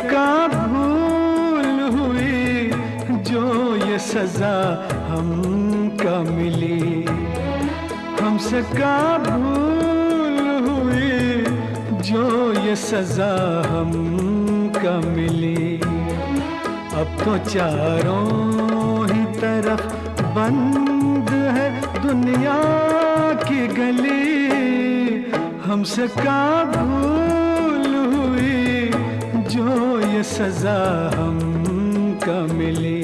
का भूल हुई जो ये सजा हमका मिली, हमसे का भूल हुई जो ये सजा हमका मिली। अब तो चारों ही तरफ बंद है दुनिया की गली, हमसे का भूल हुई जो ये सजा हमका मिली।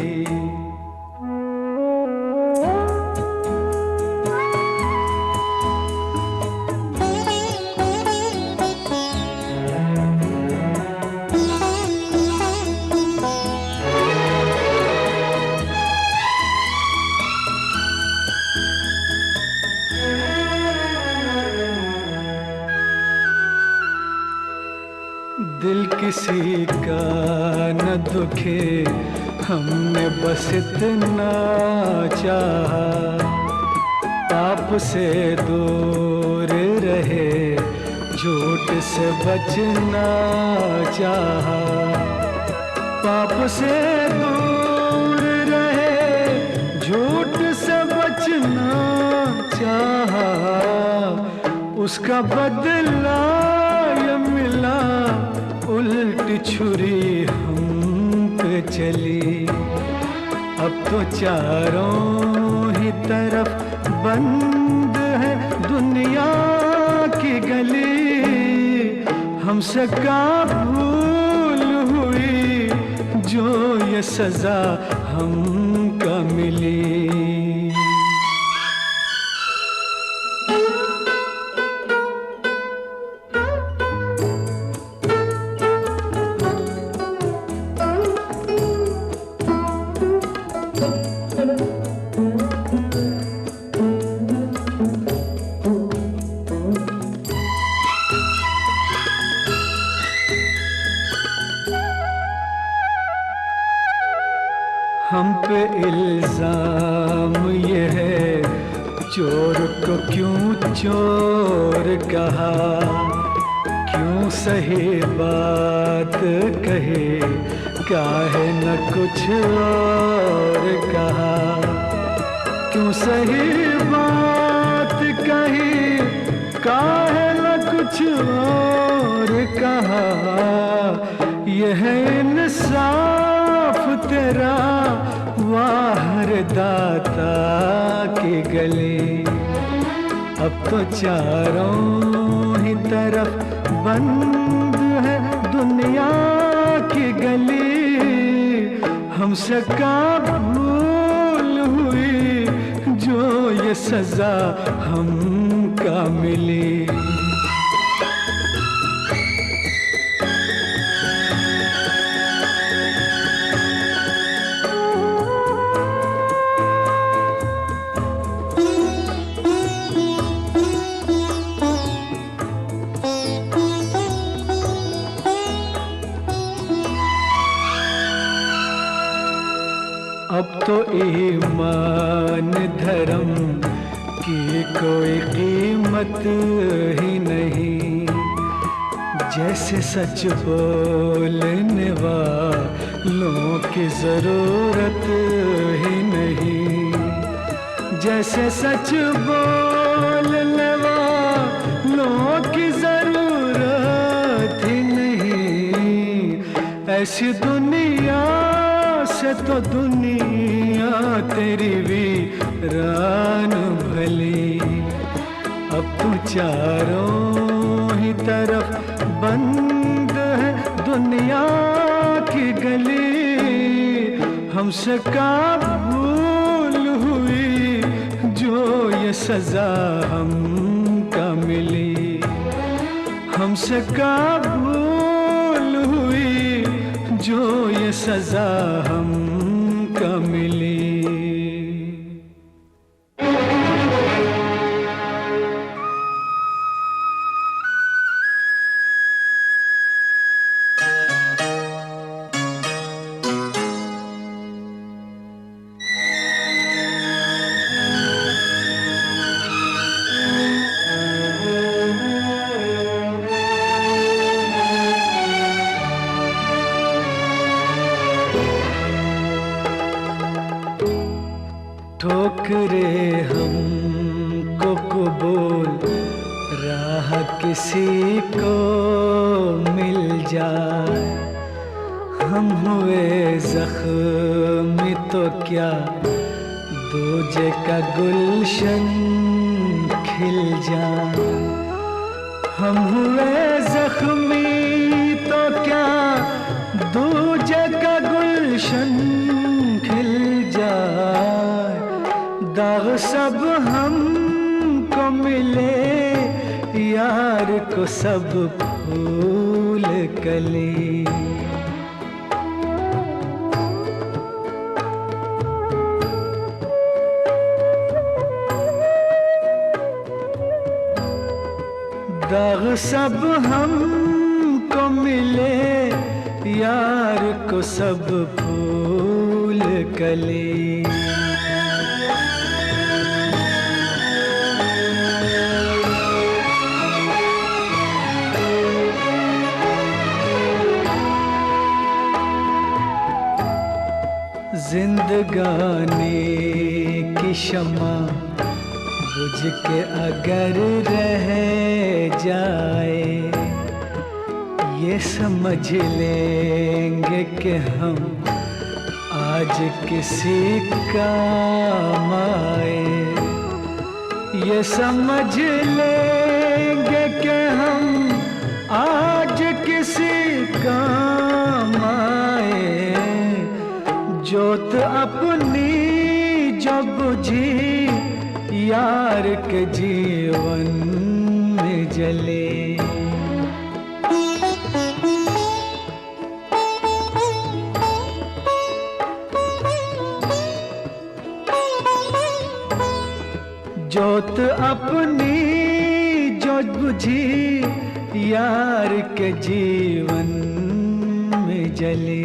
दिल किसी का न दुखे, हमने बस इतना चाहा, पाप से दूर रहे, झूठ से बचना चाहा। पाप से दूर रहे, झूठ से बचना चाहा, उसका बदला ये मिला, उल्टी छुरी हम पे चली। अब तो चारों ही तरफ बंद है दुनिया की गली, हमसे का भूल हुई जो ये सजा हमका मिली। हम पे इल्जाम ये है, चोर को क्यों चोर कहा, क्यों सही बात कहे, काहे न कुछ और कहा। क्यों सही बात कही, काहे न कुछ और कहा। यह इंसाफ तेरा वाहर दाता के गले। अब तो चारों ही तरफ बंद है दुनिया की गली, हमसे का भूल हुई जो ये सजा हमका मिली। अब तो ईमान धर्म की कोई कीमत ही नहीं, जैसे सच बोलने वालों की जरूरत ही नहीं। जैसे सच बोलने वालों की जरूरत ही नहीं, ऐसी दुनिया से तो दुनिया तेरी वीरान भली। अब तो चारों ही तरफ बंद है दुनिया की गली, हमसे का भूल हुई जो ये सजा हमका मिली। हमसे का भूल हुई जो ये सजा हमका मिली। कबूल राह किसी को मिल जाए। हम हुए जख्मी तो क्या दूजे का गुलशन खिल जाए। हम हुए जख्मी तो क्या दूजे का गुलशन खिल जाए। दाग सब हमको मिले यार को सब फूल कली। दाग सब हमको मिले यार को सब फूल कली। जिंदगानी की शमा बुझ के अगर रह जाए, ये समझ लेंगे कि हम आज किसी काम आए। ये समझ लेंगे कि हम आज किसी काम आए। जोत अपनी जब बुझी यार के जीवन में जले। जोत अपनी जो बुझी यार के जीवन में जली।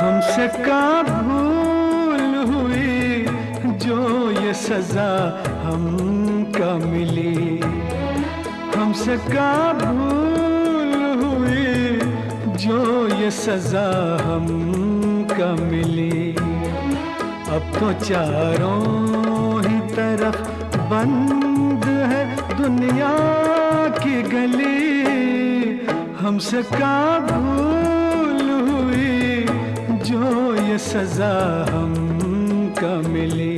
हमसे का भूल हुई जो ये सजा हमका मिली। हमसे का भूल हुई जो ये सजा हमका मिली। अब तो चारों ही तरफ बंद है दुनिया की गली। हमसे का भूल हुई जो ये सजा हमका मिली।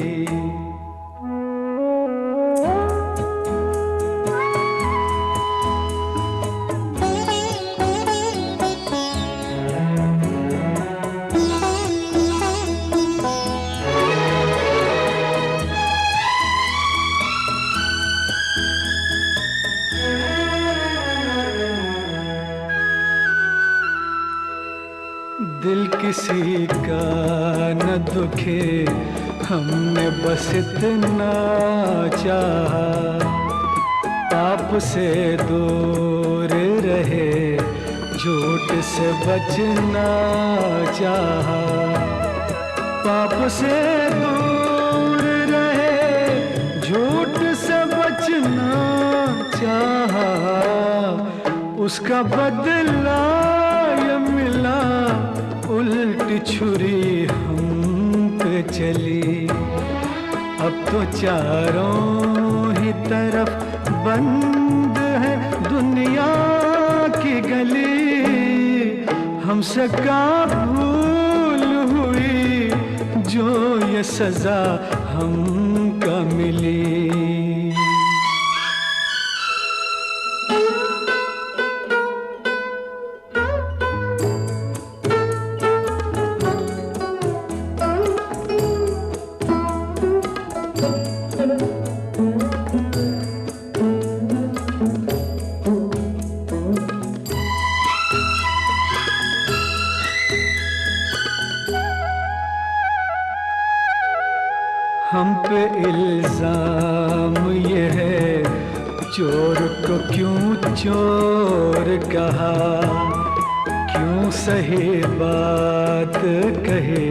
दिल किसी का न दुखे हमने बस इतना चाहा। पाप से दूर रहे झूठ से बचना चाहा। पाप से दूर रहे झूठ से बचना चाहा। उसका बदला ये मिला उल्टी छुरी हम पे चली। अब तो चारों ही तरफ बंद है दुनिया की गली। हमसे का भूल हुई जो ये सजा हमका मिली। चोर को क्यों चोर कहा, क्यों सही बात कहे,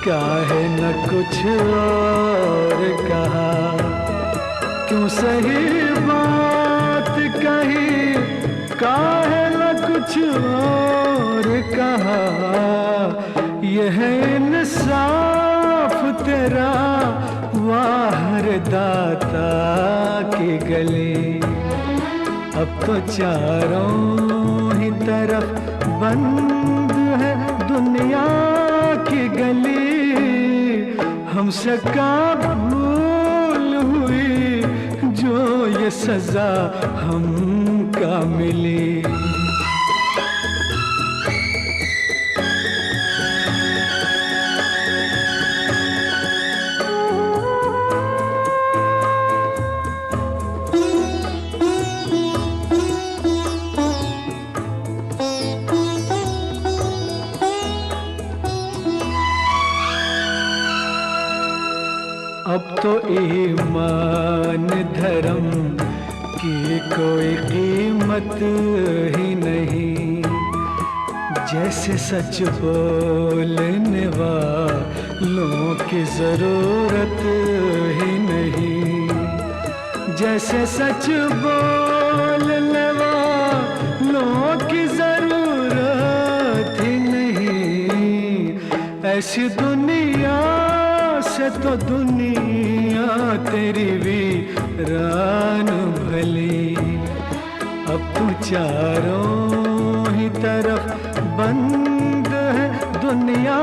काहे न कुछ और कहा। क्यों सही बात कही, काहे न कुछ और कहा। यह इंसाफ तेरा वाहर दाता के गले। अब तो चारों ही तरफ बंद है दुनिया की गली। हमसे का भूल हुई जो ये सजा हमका मिली। अब तो ईमान धर्म की कोई कीमत ही नहीं। जैसे सच बोलने वालों की जरूरत ही नहीं। जैसे सच बोलने वालों की जरूरत ही नहीं। ऐसी दुनिया से तो दुनिया तेरी वीरान भली। अब तो चारों ही तरफ बंद है दुनिया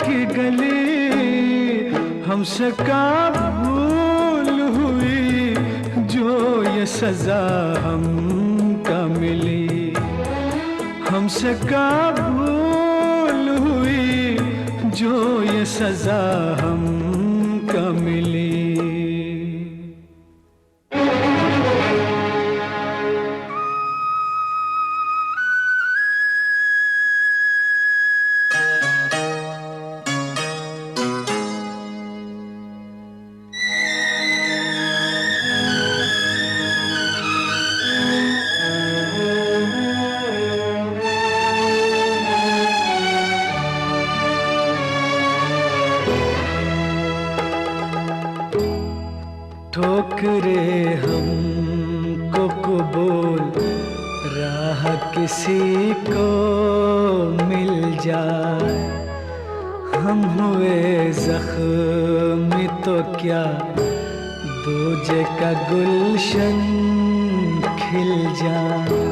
की गली। हमसे का भूल हुई जो ये सजा हमका मिली। हमसे का भूल हुई जो ये सजा हमका मिली। ठोकरे हमको कबूल राह किसी को मिल जाए। हम हुए जख्मी तो क्या दूजे का गुलशन खिल जाए।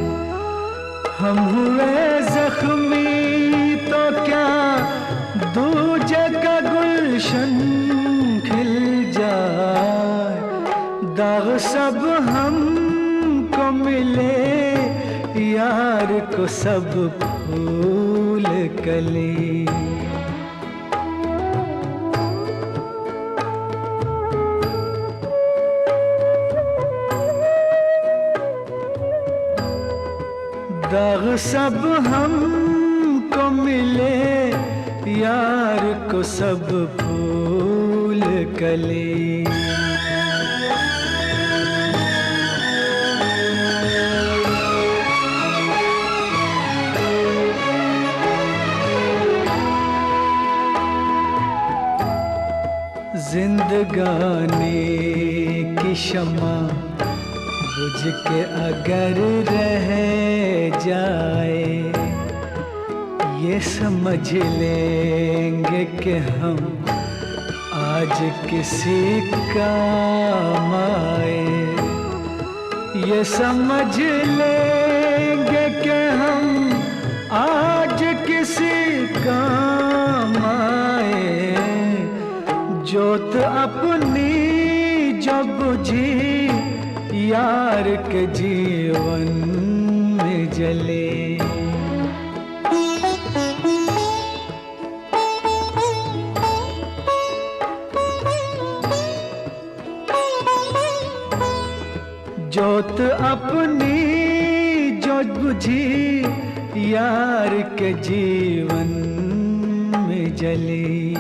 हम हुए जख्मी तो क्या दूजे का गुलशन खिल जाए। दाग सब हमको मिले यार को सब फूल कली। दाग सब हमको मिले यार को सब फूल कली। जिंदगानी की शमा बुझ के अगर रह जाए। ये समझ लेंगे कि हम आज किसी काम आए। ये समझ लेंगे कि हम आज किसी काम आए। जोत अपनी जब बुझी यार के जीवन में जले। जोत अपनी जो बुझी यार के जीवन में जली।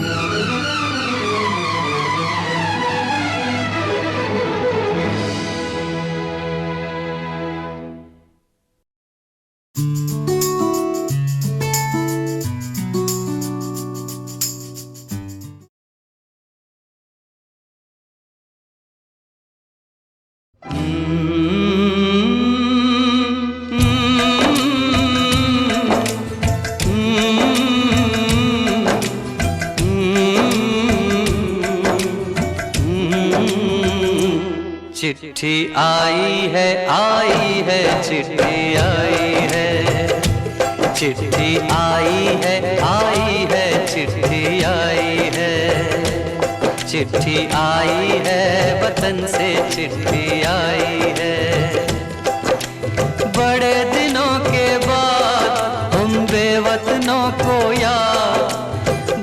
चिट्ठी आई है चिट्ठी आई है, चिट्ठी आई है चिट्ठी आई है, चिट्ठी आई है वतन से चिट्ठी आई है। बड़े दिनों के बाद हम बेवतनों को याद,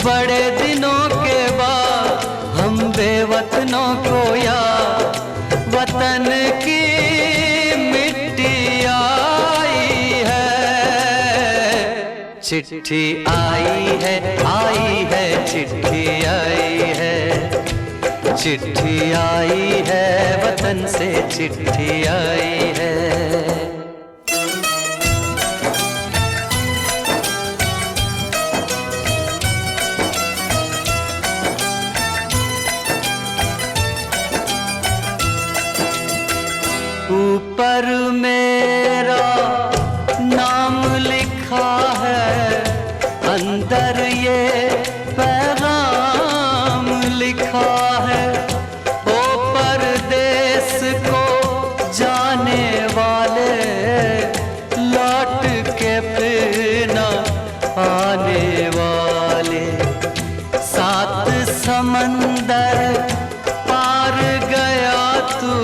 बड़े दिनों के बाद हम बेवतनों को याद, वतन की मिट्टी आई है। चिट्ठी आई है चिट्ठी आई है, चिट्ठी आई है वतन से चिट्ठी आई है। ऊपर मेरा नाम लिखा है, अंदर ये पैगाम लिखा है। ओ परदेस को जाने वाले, लौट के फिर न आने वाले। सात समंदर पार गया तू,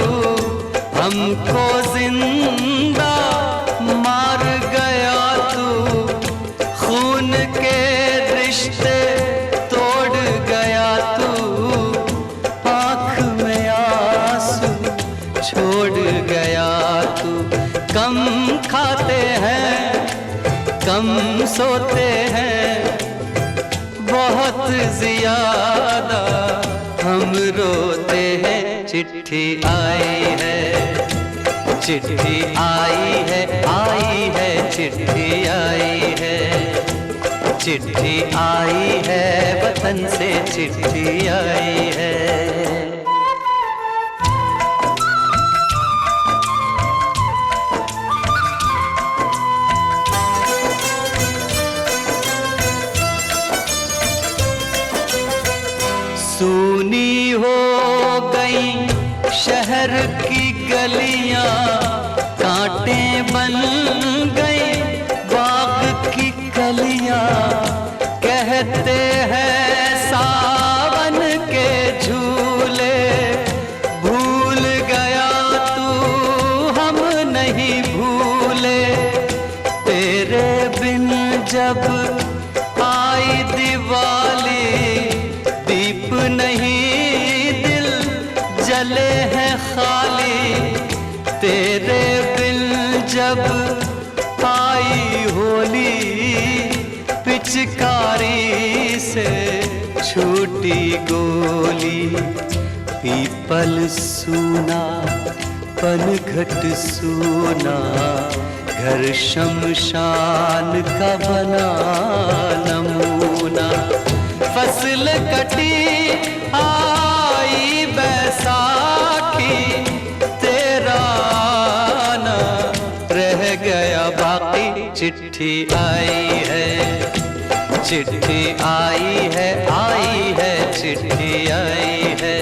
हमको जिंदा मार गया तू। खून के रिश्ते तोड़ गया तू, आँख में आंसू छोड़ गया तू। कम खाते हैं कम सोते हैं, बहुत ज्यादा हम रोते हैं। चिट्ठी आई है चिट्ठी आई है चिट्ठी आई है, चिट्ठी आई है वतन से चिट्ठी आई है। सूनी हो गई शहर की गलियां, कांटे बन गई बाग की कलियां। कहते हैं सावन के झूले, भूल गया तू हम नहीं भूले। तेरे बिन जब आई दिवाली, दीप नहीं दिल जले हैं खाली। तेरे बिन जब आई होली, पिचकारी से छूटी गोली। पीपल सूना पनघट सूना, घर शमशान का बना नमूना। फसल कटी आई बैसाखी, तेरा आना रह गया बाकी। चिट्ठी आई है चिट्ठी आई है चिट्ठी आई है,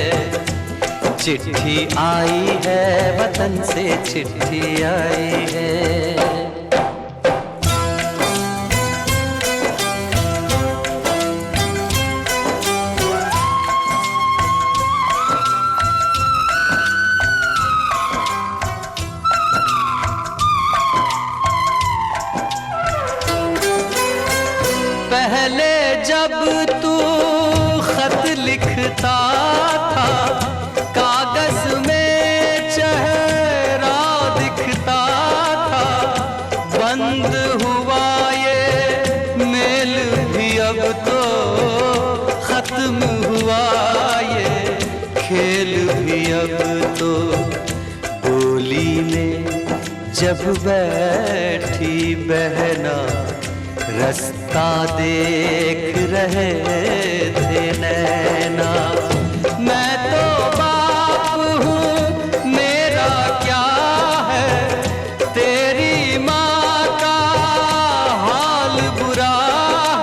चिट्ठी आई है वतन से चिट्ठी आई है। पहले जब तू खत लिखता था, कागज में चेहरा दिखता था। बंद हुआ ये मेल भी अब तो, खत्म हुआ ये खेल भी अब तो। बोली में जब बैठी बहना, रास्ता देख रहे थे नैना। मैं तो बाप हूँ मेरा क्या है, तेरी माँ का हाल बुरा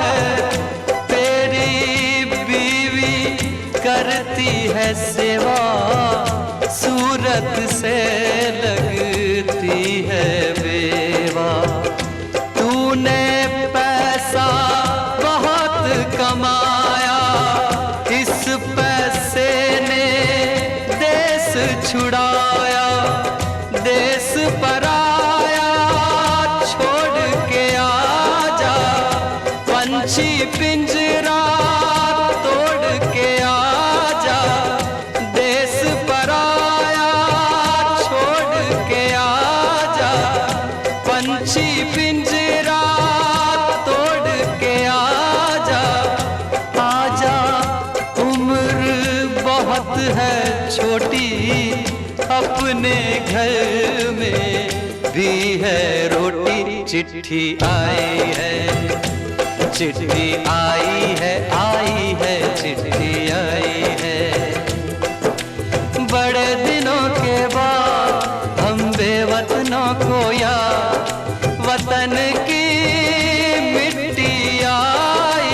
है। तेरी बीवी करती है सेवा सूरत से पराया छोड़ के आजा, पंछी पिंजरा तोड़ के आजा, देश पराया छोड़ के आजा, पंछी पिंजरा तोड़ के आजा, आजा उम्र बहुत है छोटी, अपने घर में भी है रोटी। चिट्ठी आई है, चिट्ठी आई है, आई है, चिट्ठी आई है। बड़े दिनों के बाद हम बेवतनों को याद वतन की मिट्टी आई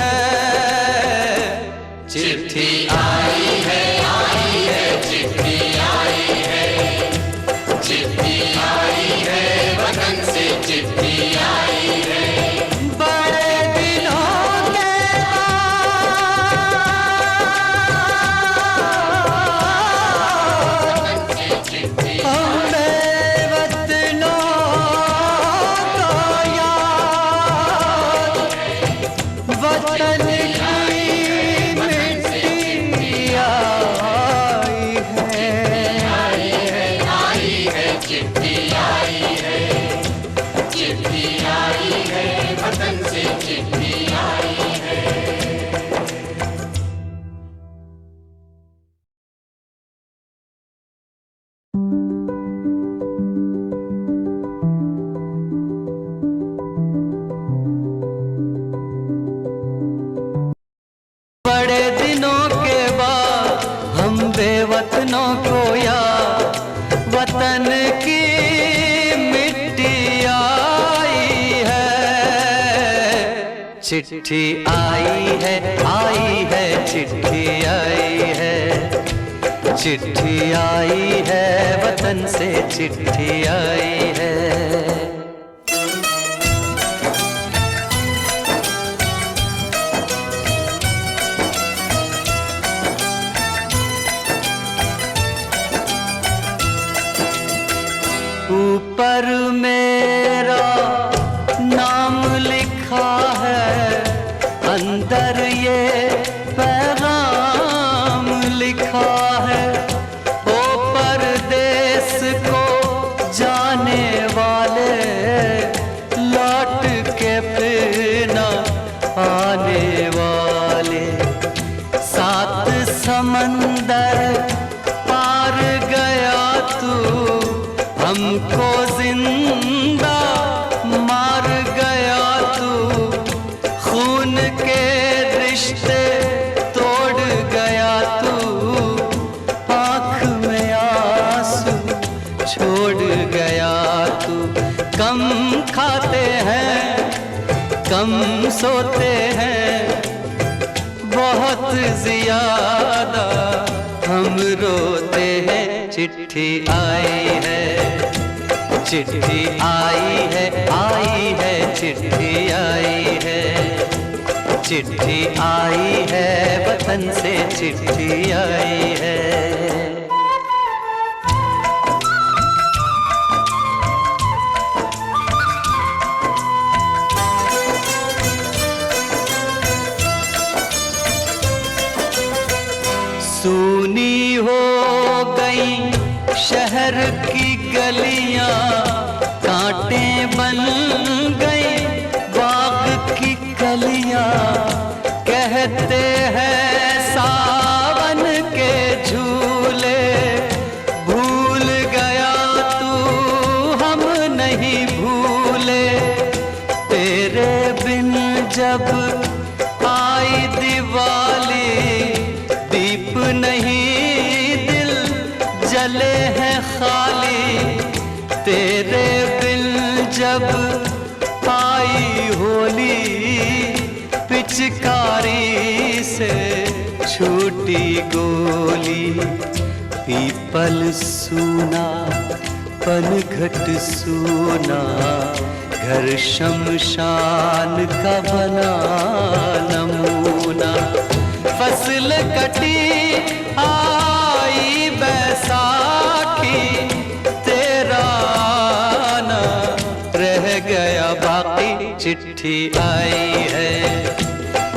है। चिट्ठी आई है, आई है, चिट्ठी आई है, चिट्ठी आई है, वतन से चिट्ठी आई है। बड़े दिनों के हम बेवतनों को याद वतन की मिट्टी आई है। चिट्ठी आई है, चिट्ठी आई है, वतन से चिट्ठी आई है। बड़े दिनों के बाद हम बेवतनों को याद वतन की मिट्टी आई है। चिट्ठी आई है, आई है, चिट्ठी आई है, चिट्ठी आई है, वतन से चिट्ठी आई है। ऊपर मेरा नाम लिखा है, अंदर ये पैगाम लिखा है। ओ परदेस को जाने वाले, लौट के फिर न आने वाले। सात समंदर पार गया तू, हमको जिंदा मार गया तू। खून के रिश्ते तोड़ गया तू, आँख में आंसू छोड़ गया तू। कम खाते हैं, कम सोते हैं, बहुत ज्यादा हम रोते हैं। चिट्ठी आई है, चिट्ठी आई है, आई है, चिट्ठी आई है, चिट्ठी आई है, वतन से चिट्ठी आई है। सूनी हो गई शहर की गलियां, कांटे बन गई बाग की कलियां। कहते हैं सावन के झूले, भूल गया तू हम नहीं भूले। तेरे बिन जब आई दिवाली, दीप नहीं दिल जले हैं खाली। तेरे बिन जब आई होली, पिचकारी से छूटी गोली। पीपल सूना पनघट सूना, घर शमशान का बना नमूना। फसल कटी आई बैसाखी, तेरा चिट्ठी आई है,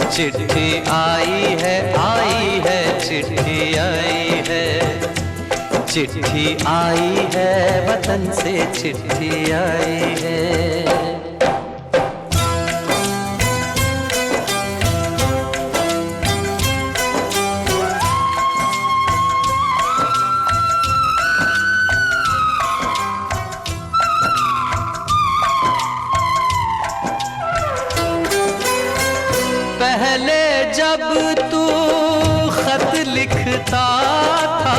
चिट्ठी आई है, आई है, चिट्ठी आई है, चिट्ठी आई है, वतन से चिट्ठी आई है। पहले जब तू खत लिखता था,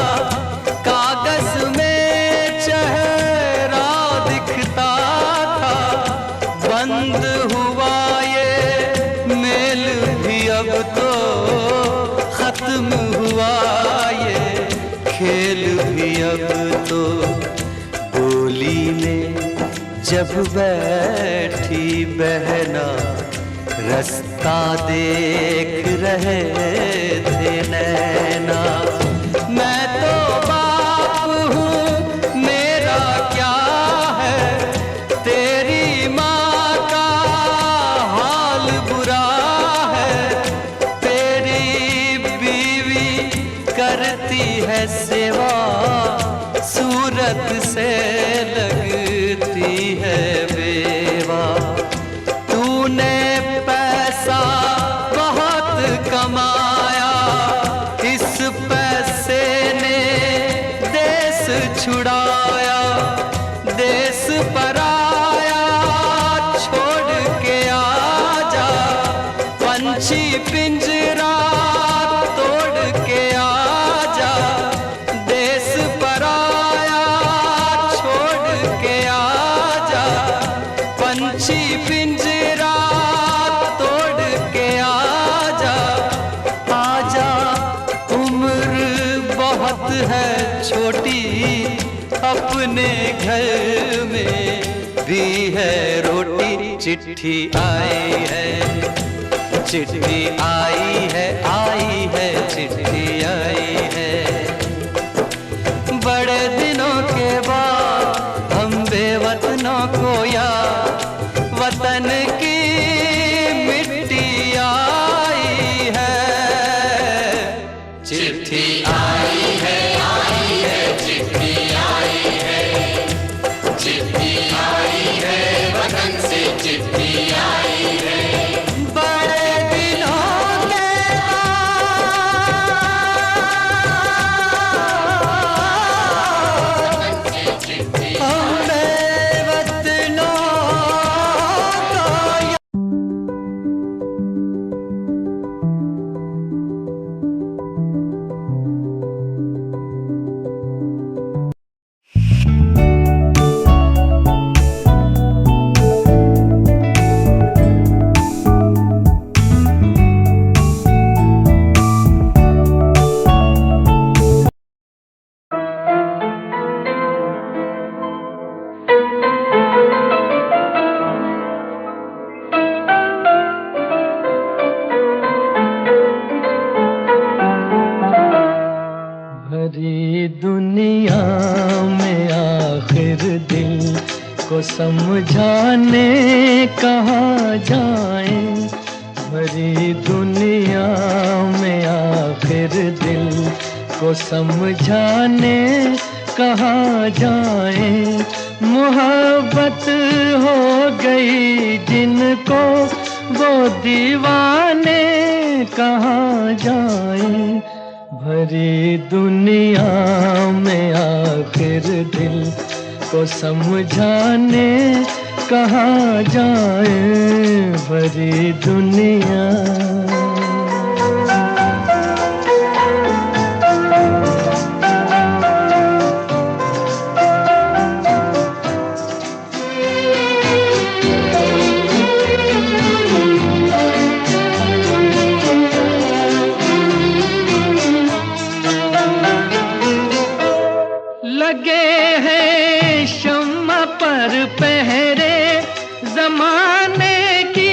कागज में चेहरा दिखता था। बंद हुआ ये मेल भी अब तो, खत्म हुआ ये खेल भी अब तो। डोली में जब बैठी बहना, रास्ता देख रहे थे नैना। मैं तो बाप हूँ, मेरा क्या है, तेरी माँ का हाल बुरा है। तेरी बीवी करती है सेवा, सूरत से लगती है बेवा। तूने बहुत कमाया, इस पैसे ने देश छुड़ाया। देश पराया छोड़ के आजा, पंछी पिंजरा तोड़ के आजा। देश पराया छोड़ के आजा, पंछी पिंजरा है छोटी, अपने घर में भी है रोटी। चिट्ठी आई है, चिट्ठी आई है, आई है, चिट्ठी आई है। बड़े दिनों के बाद हम बेवतनों को याद, वतन की मिट्टी आई है। चिट्ठी आई है, आई है, चिट्ठी आई है, चिट्ठी आई है, वतन से चिट्ठी आई है। बड़े दिनों के बाद हम बेवतनों को दुनिया में आखिर दिल को समझाने कहाँ जाएं। भरी दुनिया में आखिर दिल को समझाने कहाँ जाएं। मोहब्बत हो गई जिनको वो दीवाने कहाँ जाएं। भरी दुनिया में आखिर दिल को समझाने कहाँ जाए। भरी दुनिया लगे हैं शम्मा पर पहरे जमाने की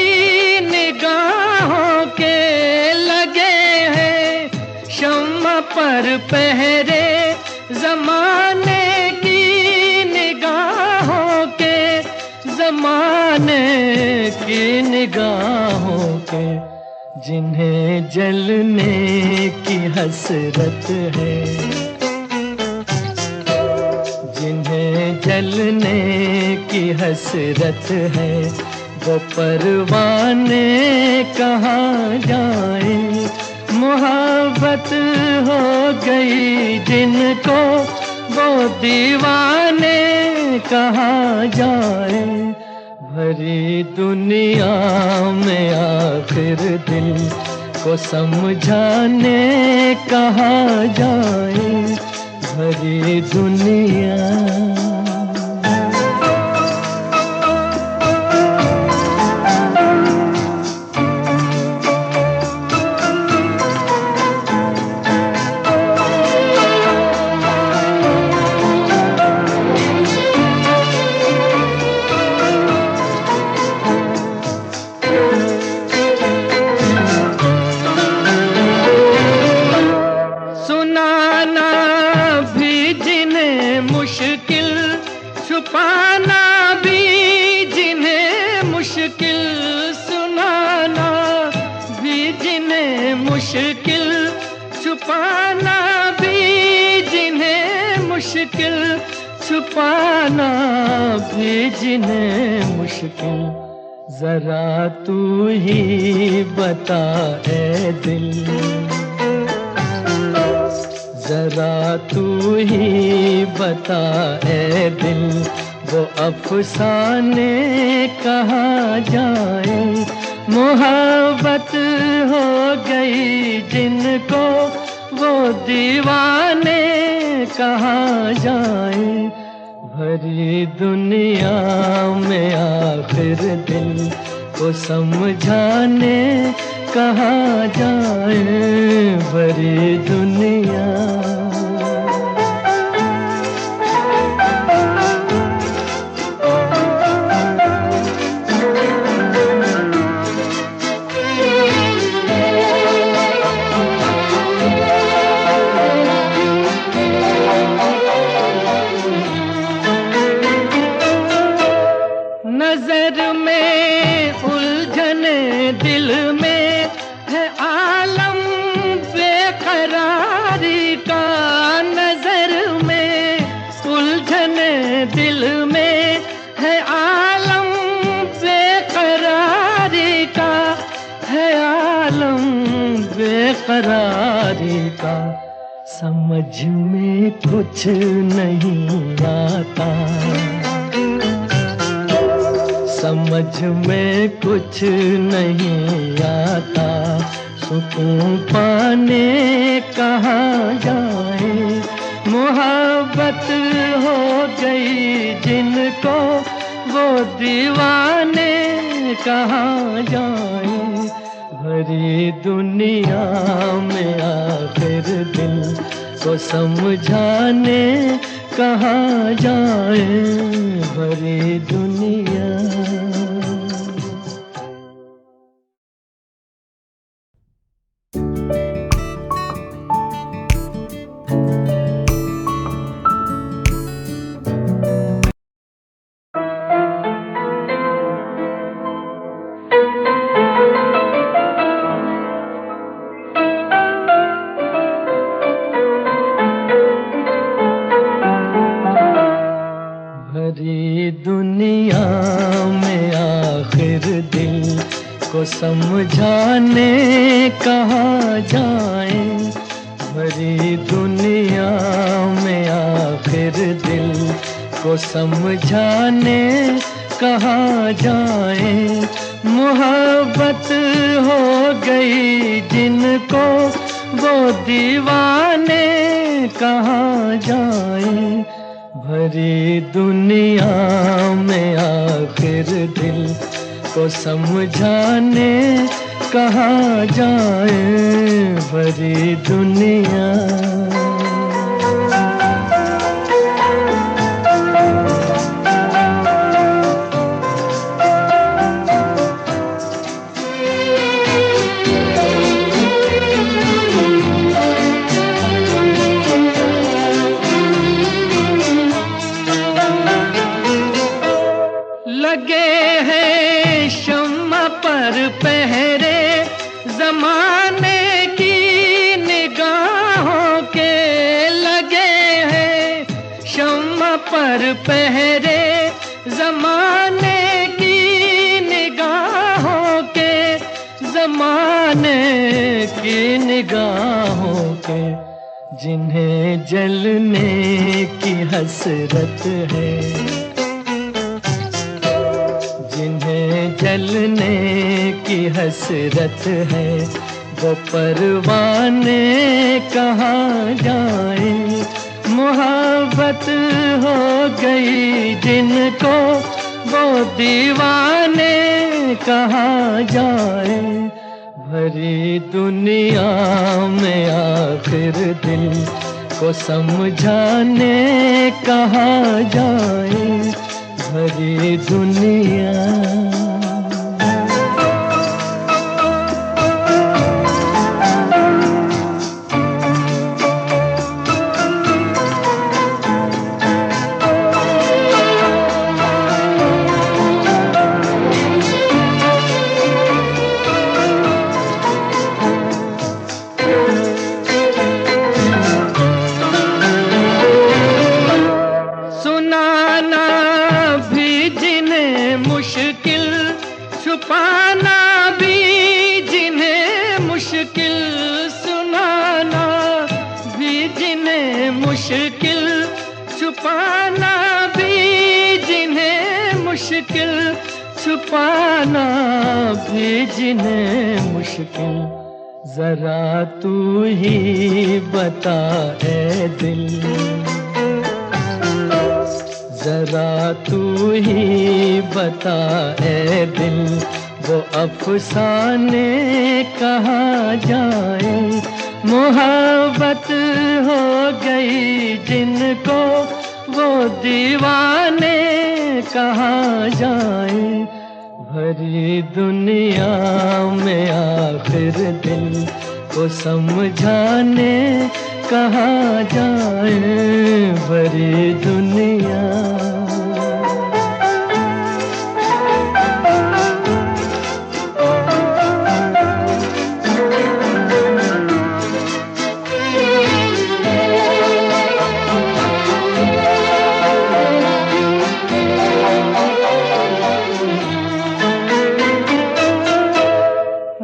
निगाहों के। लगे हैं शम्मा पर पहरे जमाने की निगाहों के। जमाने की निगाहों के, जिन्हें जलने की हसरत है, जिन्हें जलने की हसरत है, वो परवाने कहाँ जाए। मोहब्बत हो गई जिनको, वो दीवाने कहाँ जाए। भरी दुनिया में आखिर दिल को समझाने कहाँ जाए। भरी दुनिया छुपाना भी जिन्हें मुश्किल, सुनाना भी जिन्हें मुश्किल, छुपाना भी जिन्हें मुश्किल, छुपाना भी जिन्हें मुश्किल। जरा तू ही बता ऐ दिल, जरा तू ही बता ऐ दिल, वो अफसाने कहाँ जाए। मोहब्बत हो गई जिनको, वो दीवाने कहाँ जाए। भरी दुनिया में आखिर दिल को समझाने कहाँ जाए। भरी दुनिया नजर में उलझने दिल में है आलम बेकरारी का। नजर में उलझने दिल में है आलम बेकरारी का, है आलम बेकरारी का। समझ में कुछ नहीं आता, समझ में कुछ नहीं आता। सुकून पाने कहाँ जाए। मोहब्बत हो गई जिनको, वो दीवाने कहाँ जाए। भरी दुनिया में आखिर दिल को समझाने कहाँ जाए। भरी दुनिया दुनिया में आखिर दिल को समझाने कहाँ जाए। भरी दुनिया में आखिर दिल को समझाने कहाँ जाए। मोहब्बत हो गई जिनको, वो दीवाने कहाँ जाए। भरी दुनिया में आखिर दिल को समझाने कहाँ जाए। भरी दुनिया लगे हैं शम्मा पर पहरे जमाने की निगाहों के लगे हैं, शम्मा पर पहरे जमाने की निगाहों के, जमाने की निगाहों के, जिन्हें जलने की हसरत है, जिन्हें जलने की हसरत है, वो परवाने कहाँ जाए। मोहब्बत हो गई जिनको, वो दीवाने कहाँ जाए। भरी दुनिया में आखिर दिल को समझाने कहाँ जाए। भरी दुनिया छुपाना भी जिन्हें मुश्किल, सुनाना भी जिन्हें मुश्किल, छुपाना भी जिन्हें मुश्किल, छुपाना भी जिन्हें मुश्किल। जरा तू ही बता ऐ दिल, जरा तू ही बता ऐ दिल, वो अफसाने कहाँ जाए। मोहब्बत हो गई जिनको, वो दीवाने कहाँ जाए। भरी दुनिया में आखिर दिल को समझाने कहाँ जाए। भरी दुनिया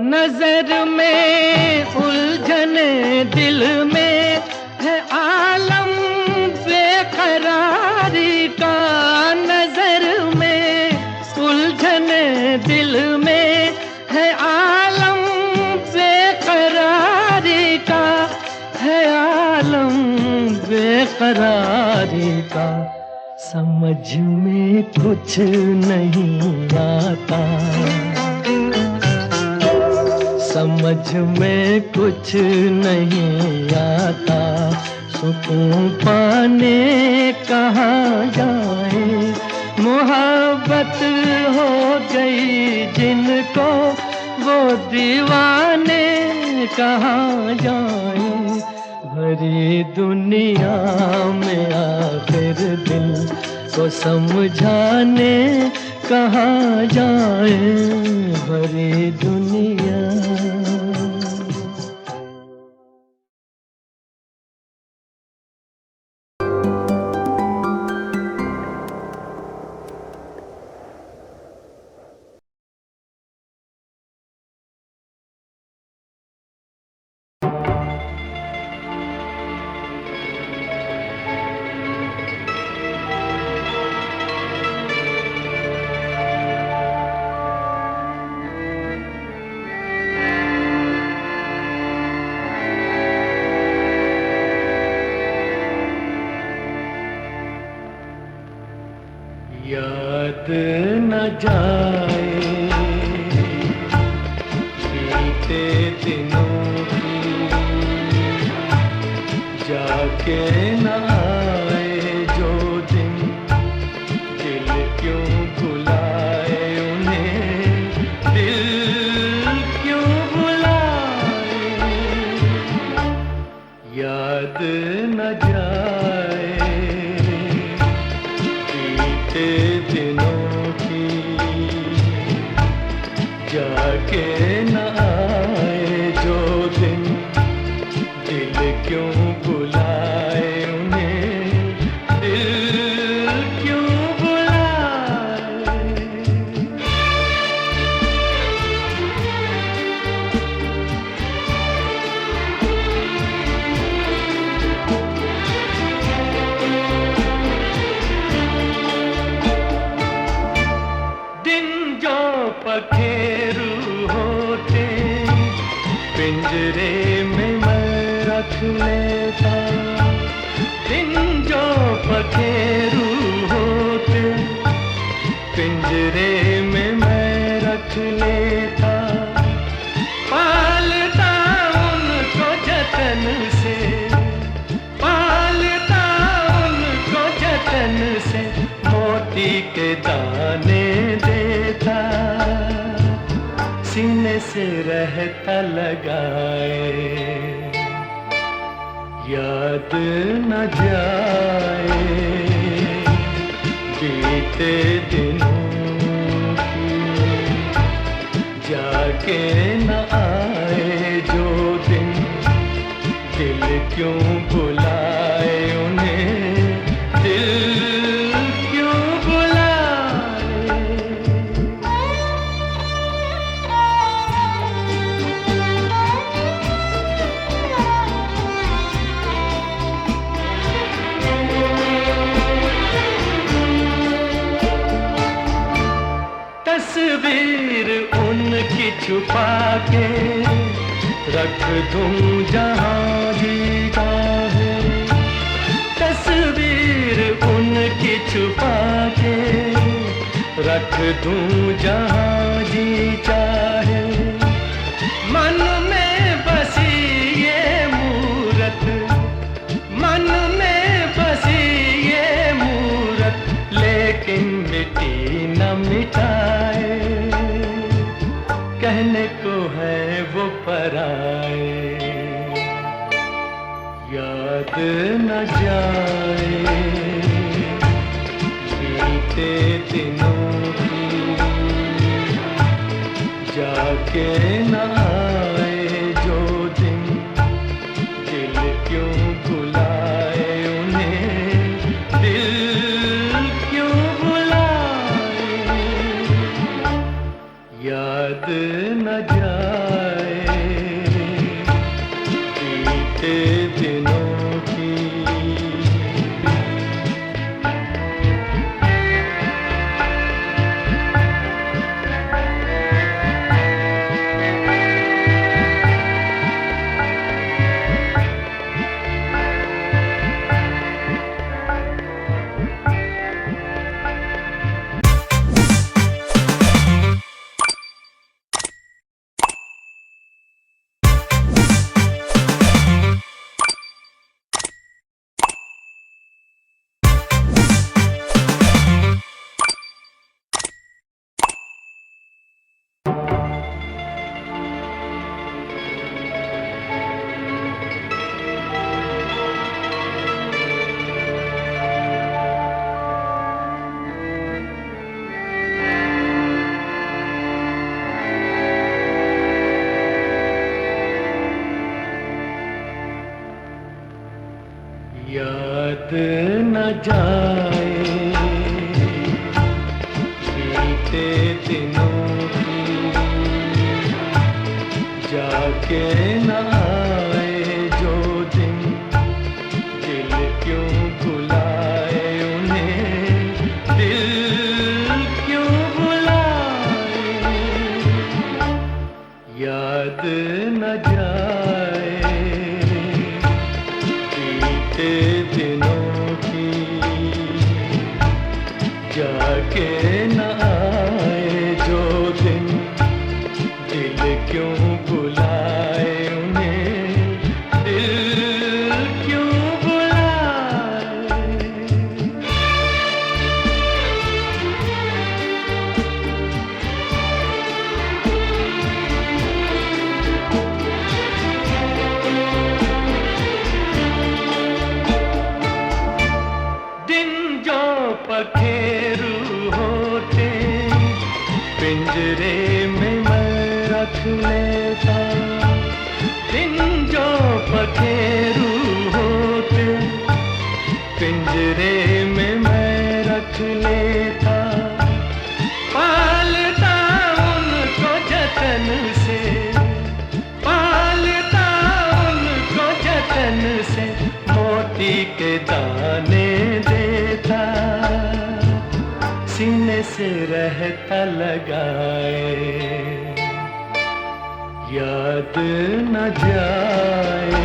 नजर में उलझने दिल में है आलम बेकरारी का। नजर में उलझने दिल में है आलम बेकरारी का, है आलम बेकरारी का। समझ में कुछ नहीं आता, समझ में कुछ नहीं आता। सुकून पाने कहाँ जाए। मोहब्बत हो गई जिनको, वो दीवाने कहाँ जाए। भरी दुनिया में आखिर दिल को समझाने कहाँ जाए। भरी दुनिया याद न जाए बीते दिनों की, जाके न आए जो दिन, दिल क्यों बुलाए उन्हें, दिल क्यों बुलाए। याद न जाए दिनों की, जाके पिंजरे में मैं रख लेता, दिन जो पखेरू होते पिंजरे में मैं रख लेता, पालता उनको जतन से, पालता उनको जतन से, मोती के दाने देता, सीने से रहता लगाए, याद न जाए बीते दिनों की, जाके न आए जो दिन, दिल क्यों बुलाए उन्हें, दिल क्यों बुलाए। तस्वीर उनकी छुपा के रख दूं जहां जी चाहे, तस्वीर उनकी छुपा के रख दूं जहां जी चाहे, मन में बसी ये मूरत, मन में बसी ये मूरत, लेकिन मिटी न मिटाए, कहने को है वो पराए, याद न जाए बीते दिनों की, जाके न आए जो दिन, दिल क्यों बुलाए उन्हें, दिल क्यों बुलाए, याद न जाए बीते दिनों की। याद न जाए बीते दिनों की, जाके न आए जो दिन, दिल क्यों बुलाए उन्हें, दिल क्यों बुलाए, याद न जाए बीते दिनों की, जाके न आए जो दिन, दिल क्यों बुलाए उन्हें, दिल क्यों बुलाए। दिन जो पखेरू होते पिंजरे में मैं रख लेता, दिन जो पखेरू होते पिंजरे में मैं रख लेता, पालता उनको जतन से, पालता उनको जतन से, मोती के दाने देता, सीने से रहता लगाए, याद न जाए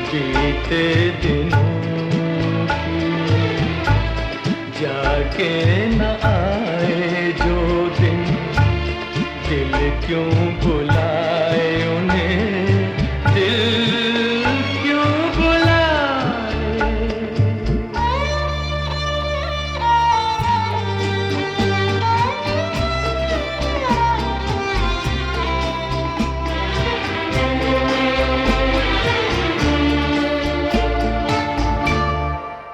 बीते दिनों की, जाके न आए जो दिन, दिल क्यों बुलाए उन्हें, दिल क्यों बुलाए।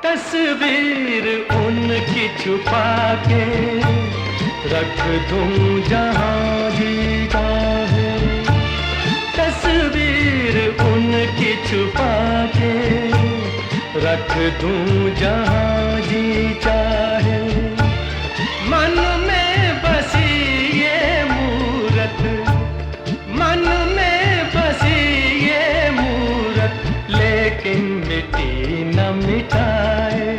तस्वीर उनकी छुपा के रख दूं जहां जी चाहे, तस्वीर उनकी छुपा के रख दूं जहां जी चाहे। मन में बसी ये मूरत, मन में बसी ये मूरत, लेकिन मिटी न मिटाए,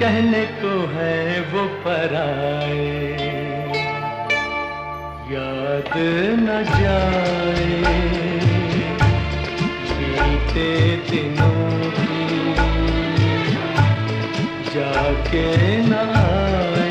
कहने को है वो पराए। याद न जाए बीते दिनों की, जाके न आए